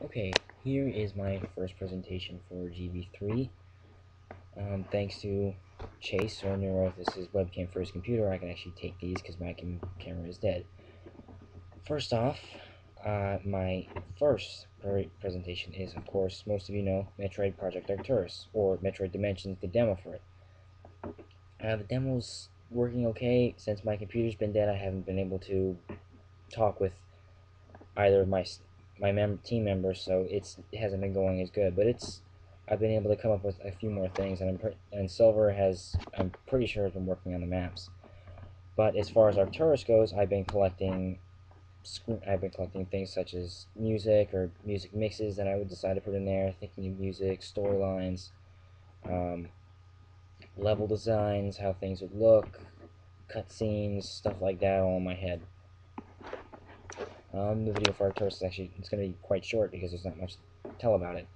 Okay, here is my first presentation for Gv3. Thanks to Chase, or Neuro, this is webcam for his computer, I can actually take these because my camera is dead. First off, my first presentation is, of course, most of you know, Metroid Project Arcturis, or Metroid Dimensions, the demo for it. The demo's working okay. Since my computer's been dead, I haven't been able to talk with either of my team members, so it hasn't been going as good. But I've been able to come up with a few more things, and Silver I'm pretty sure has been working on the maps. But as far as Arcturus goes, I've been collecting things such as music or music mixes that I would decide to put in there, thinking of music, storylines, um, level designs, how things would look, cutscenes, stuff like that, all in my head. The video for Arcturus is actually it's going to be quite short because there's not much to tell about it.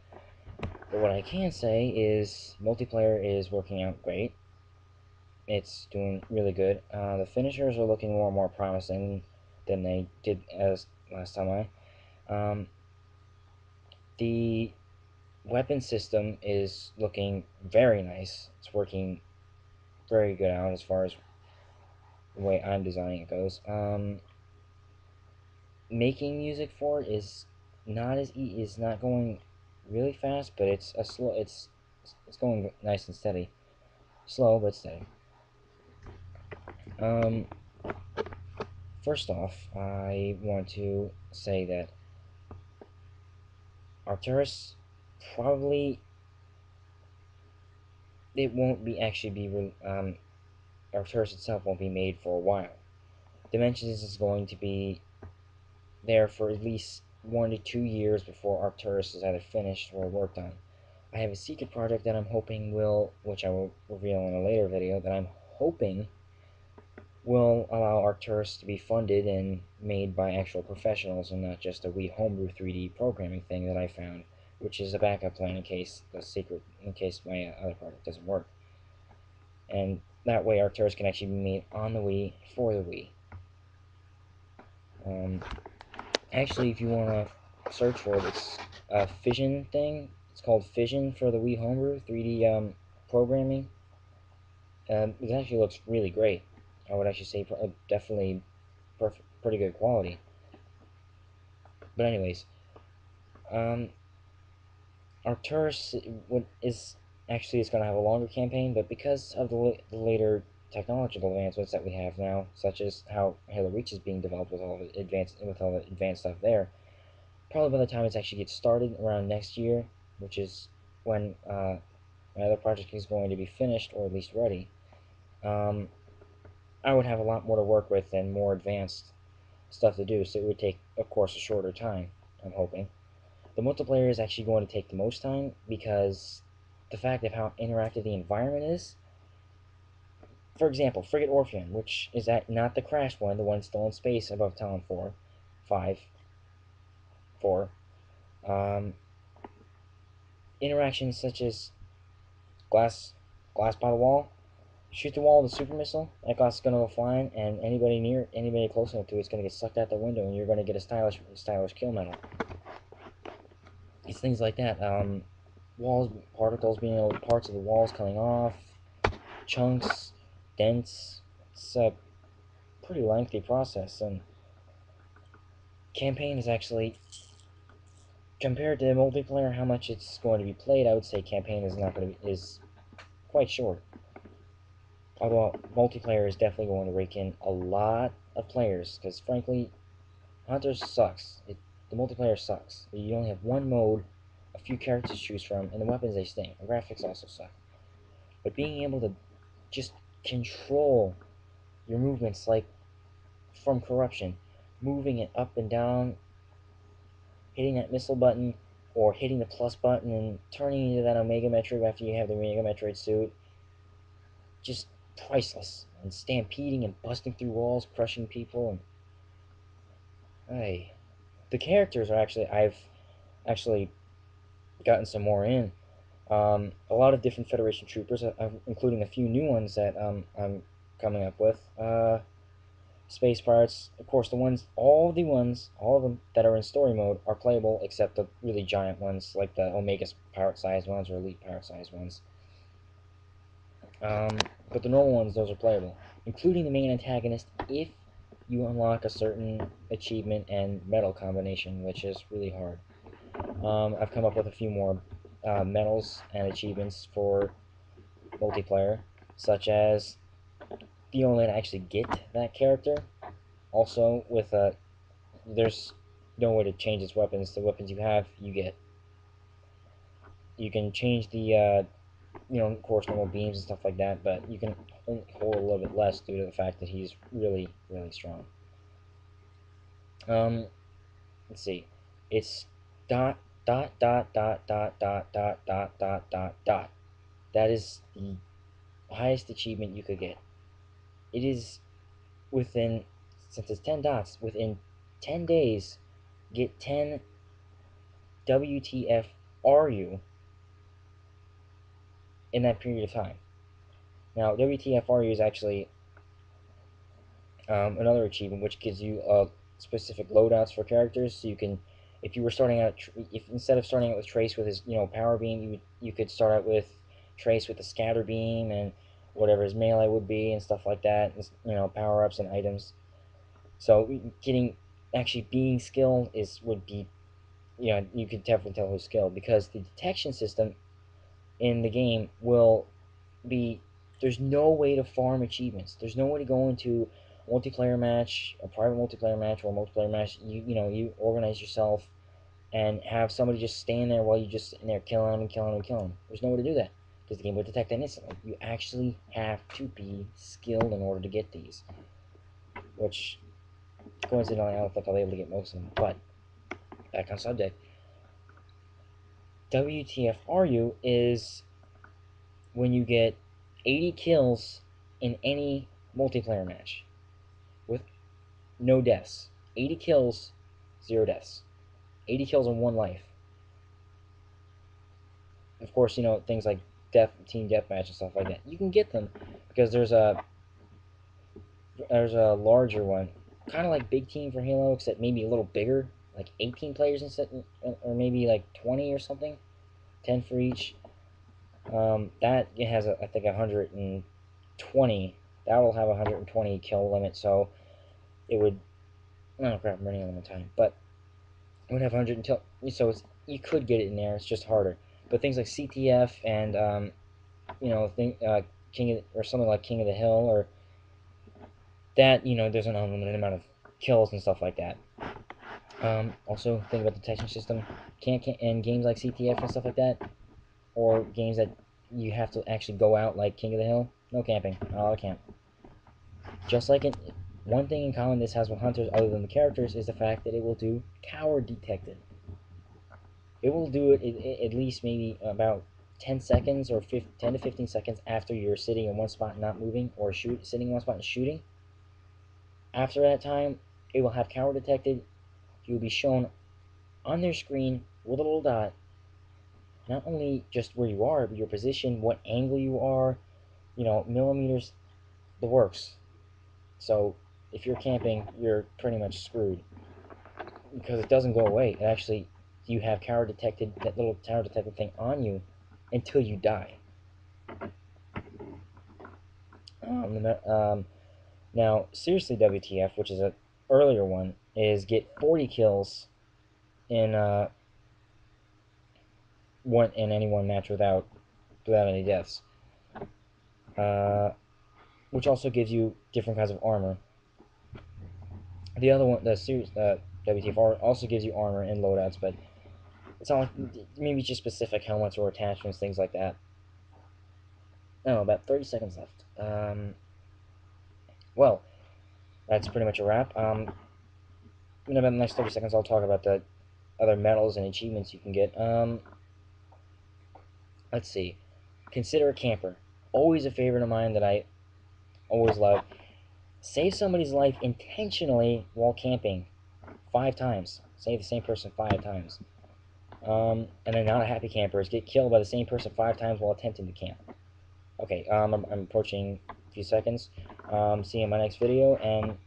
But what I can say is multiplayer is working out great. It's doing really good. The finishers are looking more and more promising than they did as last time. The weapon system is looking very nice. It's working very good out as far as the way I'm designing it goes. Making music for it is not going really fast, but it's going nice and steady. Slow but steady. Um, First off, I want to say that Arcturus probably it won't be actually be Arcturus itself won't be made for a while. Dimensions is going to be there for at least 1 to 2 years before Arcturus is either finished or worked on. I have a secret project that I'm hoping which I will reveal in a later video, that I'm hoping will allow Arcturus to be funded and made by actual professionals and not just a Wii homebrew 3D programming thing that I found, which is a backup plan in case my other project doesn't work. And that way Arcturus can actually be made on the Wii for the Wii. Actually, if you want to search for it, it's a Fission thing. It's called Fission for the Wii homebrew 3D programming. It actually looks really great. I would actually say definitely pretty good quality. But anyways, um, Arcturus is actually it's going to have a longer campaign, but because of the later technological advancements that we have now, such as how Halo Reach is being developed with all the advanced stuff there, probably by the time it actually gets started around next year, which is when my other project is going to be finished or at least ready, I would have a lot more to work with and more advanced stuff to do. So it would take, of course, a shorter time. I'm hoping. The multiplayer is actually going to take the most time because the fact of how interactive the environment is. For example, Frigate Orpheon, which is not the crashed one, the one still in space above Talon 4, 5, 4. Um, Interactions such as glass, glass by the wall, shoot the wall with a super missile. That glass is going to go flying, and anybody close enough to it's going to get sucked out the window, and you're going to get a stylish kill medal. It's things like that. Walls, particles being able, parts of the walls coming off, chunks, dents. It's a pretty lengthy process, and campaign is actually, compared to multiplayer, how much it's going to be played, I would say campaign is quite short. Although multiplayer is definitely going to rake in a lot of players, because frankly, Hunters sucks. The multiplayer sucks. You only have one mode, a few characters to choose from, and the weapons they stink. The graphics also suck. But being able to just control your movements like from Corruption, moving it up and down, hitting that missile button, or hitting the plus button and turning into that Omega Metroid after you have the Omega Metroid suit, just priceless. And stampeding and busting through walls, crushing people, and hey, the characters are I've actually gotten some more in. A lot of different Federation troopers, including a few new ones that I'm coming up with. space pirates. Of course, all of them that are in story mode are playable, except the really giant ones, like the Omega pirate-sized ones or Elite pirate-sized ones. But the normal ones, those are playable, including the main antagonist if you unlock a certain achievement and medal combination, which is really hard. I've come up with a few more medals and achievements for multiplayer, such as the only way to actually get that character. Also, with there's no way to change its weapons. The weapons you have, you get. You can change the of course, normal beams and stuff like that, but you can only hold a little bit less due to the fact that he's really, really strong. Let's see. It's dot dot dot dot dot dot dot dot dot dot dot. That is the highest achievement you could get. It is within, since it's 10 dots, within 10 days, get 10 WTFRU in that period of time. Now, WTFRU is actually another achievement which gives you specific loadouts for characters. So you can, if you were starting out, if instead of starting out with Trace with his power beam, you could start out with Trace with the scatter beam and whatever his melee would be and stuff like that. Power ups and items. So actually being skilled would be, you could definitely tell who's skilled, because the detection system in the game will be, there's no way to farm achievements. There's no way to go into a multiplayer match, a private multiplayer match, or a multiplayer match. You organize yourself and have somebody just stand there while you just sitting there killing them and killing them and killing them. There's no way to do that because the game will detect that instantly. You actually have to be skilled in order to get these, which coincidentally I don't think I'll be able to get most of them. But back on subject, WTFRU is when you get 80 kills in any multiplayer match with no deaths. 80 kills, 0 deaths. 80 kills in 1 life. Of course, things like team deathmatch and stuff like that. You can get them because there's a larger one, kind of like Big Team for Halo, except maybe a little bigger, like 18 players instead, or maybe like 20 or something, 10 for each. That it has I think 120. That will have a 120 kill limit, so it would. Oh crap, I'm running out of time, but it would have 100 until, so you could get it in there. It's just harder. But things like CTF and or something like King of the Hill, or that, there's an unlimited amount of kills and stuff like that. Also, think about the detection system. Can't in games like CTF and stuff like that, or games that you have to actually go out like King of the Hill. No camping. I'll camp. Just like one thing in common this has with hunters, other than the characters, is the fact that it will do coward detected. It will do it at least maybe about 10 seconds or 10 to 15 seconds after you're sitting in one spot and not moving, or sitting in one spot and shooting. After that time, it will have coward detected. You will be shown on their screen with a little dot, not only just where you are, but your position, what angle you are, millimeters, the works. So if you're camping, you're pretty much screwed, because it doesn't go away. It actually, you have coward detected, that little coward detected thing on you until you die. Now, seriously, WTF, which is an earlier one, is get 40 kills in any one match without any deaths. Which also gives you different kinds of armor. The other one, the series WTF also gives you armor and loadouts, but it's not like, maybe just specific helmets or attachments, things like that. Oh, about 30 seconds left. Well, that's pretty much a wrap. In about the next 30 seconds, I'll talk about the other medals and achievements you can get. Let's see. Consider a camper. Always a favorite of mine that I always love. Save somebody's life intentionally while camping 5 times. Save the same person 5 times. And then not a happy camper is get killed by the same person 5 times while attempting to camp. Okay, I'm approaching a few seconds. See you in my next video, and